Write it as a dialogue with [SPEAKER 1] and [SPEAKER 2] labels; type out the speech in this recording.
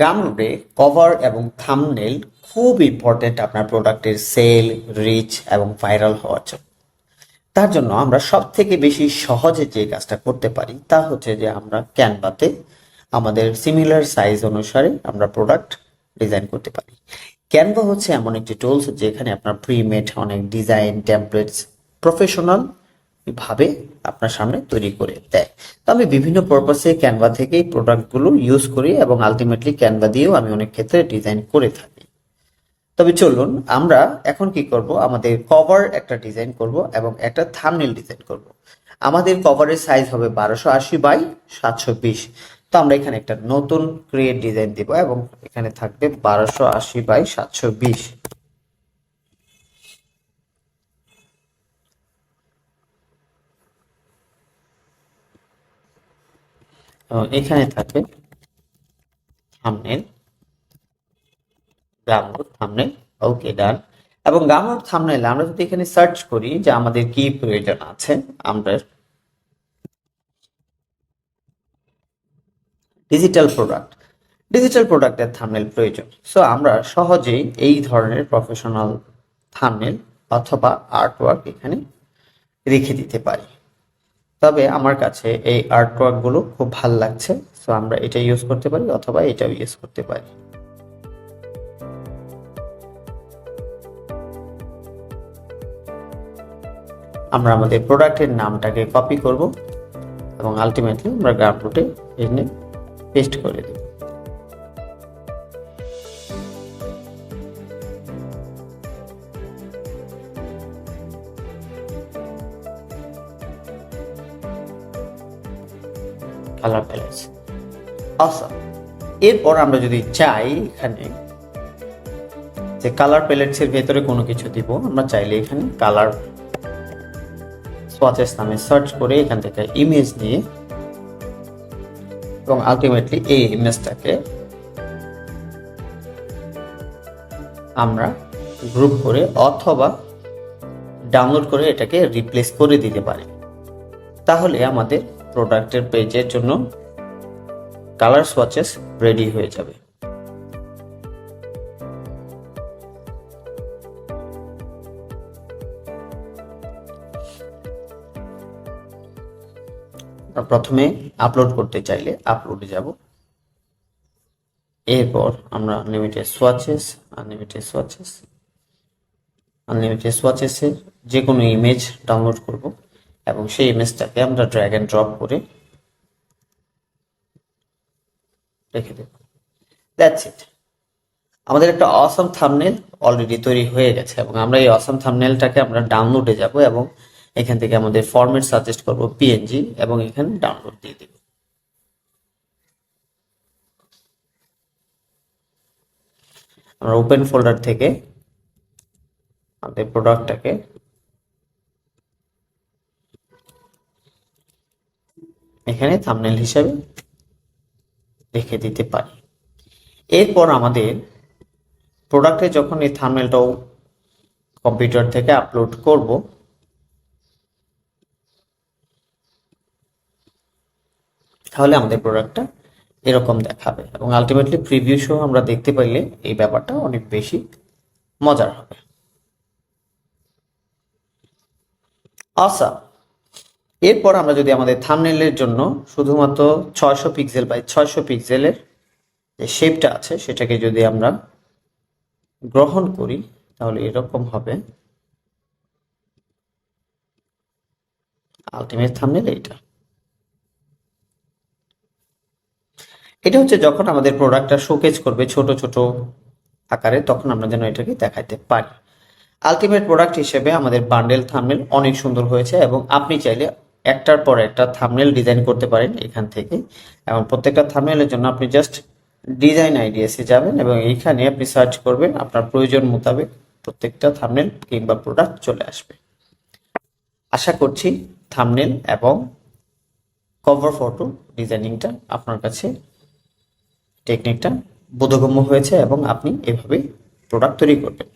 [SPEAKER 1] গামরুটে cover এবং thumbnail খুব important আপনার প্রোডাক্টের সেল, রিচ এবং ভাইরাল হওয়ার জন্য। তার জন্য আমরা সব থেকে বেশি সহজে যে কাজটা করতে পারি তা হচ্ছে যে আমরা ক্যানভাতে আমাদের সিমিলার সাইজ অনুসারে আমরা প্রোডাক্ট ডিজাইন করতে পারি। ক্যানভা হচ্ছে এমন একটি টুলস যেখানে আপনার প্রিমেড অনেক ডিজাইন টেমপ্লেটস প্রফেশনাল ভাবে আপনার সামনে তৈরি করে দেয়। তো আমি বিভিন্ন পারপাসে ক্যানভা থেকেই প্রোডাক্টগুলো ইউজ করি এবং আলটিমেটলি ক্যানভা দিয়েও আমি অনেক ক্ষেত্রে ডিজাইন করে থাকি। তবে চলুন আমরা এখন কি করব, আমাদের কভার একটা ডিজাইন করব এবং একটা থাম্বনেল ডিজাইন করব। আমাদের কভারের সাইজ হবে 1280 বাই 720। তো আমরা এখানে একটা নতুন ক্রিয়েট ডিজাইন দিব এবং এখানে থাকবে 1280 বাই 720। এখানে থাকবে থাম্বনেল, গামরুট থাম্বনেল। ওকে, ডান। এবং গামরুট থাম্বনেল আমরা যদি এখানে সার্চ করি যে আমাদের কি প্রয়োজন আছে, আমরা ডিজিটাল প্রোডাক্টের থাম্বনেল প্রয়োজন। সো আমরা সহজেই এই ধরনের প্রফেশনাল থাম্বনেল অথবা আর্টওয়ার্ক এখানে রেখে দিতে পারি। তবে আমার কাছে এই আর্টওয়ার্ক গুলো খুব ভাল লাগছে, সো আমরা এটা ইউজ করতে পারি অথবা এটাও ইউজ করতে পারি। আমরা আমাদের প্রোডাক্টের নামটাকে কপি করব এবং আলটিমেটলি আমরা গামরুটে এনে পেস্ট করে দেব। Colour pallets, awesome. এরপর আমরা যদি চাই এখানে যে কালার প্যালেটস এর ভেতরে কোনো কিছু দিব, আমরা চাইলে এখানে কালার সোয়াচেস নামে সার্চ করে এখান থেকে ইমেজ নিয়ে এবং আলটিমেটলি এই ইমেজটাকে আমরা গ্রুপ করে অথবা ডাউনলোড করে এটাকে রিপ্লেস করে দিতে পারি। তাহলে আমাদের প্রোডাক্টের পেজের জন্য কালার সোয়াচেস রেডি হয়ে যাবে। প্রথমে আপলোড করতে চাইলে আপলোডে যাব, এরপর আমরা আনলিমিটেড সোয়াচেসের যে কোনো ইমেজ ডাউনলোড করব এবং সেই ইমেজটাকে আমরা ড্র্যাগ এন্ড ড্রপ করে রেখে দেব। That's it. আমাদের একটা অসাম থাম্বনেল অলরেডি তৈরি হয়ে গেছে এবং আমরা এই অসাম থাম্বনেলটাকে আমরা ডাউনলোডে যাব এবং এখান থেকে আমাদের ফরম্যাট সাজেস্ট করব পিএনজি এবং এখানে ডাউনলোড দিয়ে দেব। আমরা ওপেন ফোল্ডার থেকে আমাদের প্রোডাক্টটাকে এখানে থাম্বনেল হিসেবে রেখে দিতে পারি। এরপর আমাদের প্রোডাক্টে যখন এই থাম্বনেলটাও কম্পিউটার থেকে আপলোড করব, তাহলে আমাদের প্রোডাক্টটা এরকম দেখাবে এবং আলটিমেটলি প্রিভিউ শো আমরা দেখতে পাইলে এই ব্যাপারটা অনেক বেশি মজার হবে। আচ্ছা, এরপর আমরা যদি আমাদের থাম্বনেলের জন্য শুধুমাত্র 600 পিক্সেল বাই 600 পিক্সেলের যে শেপটা আছে সেটাকে যদি আমরা গ্রহণ করি তাহলে এরকম হবে আলটিমেট থাম্বনেল। এটা হচ্ছে যখন আমাদের প্রোডাক্টটা শোকেজ করবে ছোট ছোট আকারে, তখন আমরা যেন এটাকে দেখাইতে পারি। আলটিমেট প্রোডাক্ট হিসেবে আমাদের বান্ডেল থাম্বনেল অনেক সুন্দর হয়েছে এবং আপনি চাইলে একটার পর একটা থাম্বনেল ডিজাইন করতে পারেন এখান থেকে এবং প্রত্যেকটা থাম্বনেলের জন্য আপনি জাস্ট ডিজাইন আইডিয়াসে যাবেন এবং এইখানে আপনি সার্চ করবেন, আপনার প্রয়োজন মোতাবেক প্রত্যেকটা থাম্বনেল কিংবা প্রোডাক্ট চলে আসবে। আশা করছি থাম্বনেল এবং কভার ফটো ডিজাইনিংটা আপনার কাছে টেকনিকটা বোধগম্য হয়েছে এবং আপনি এভাবে প্রোডাক্ট তৈরি করবেন।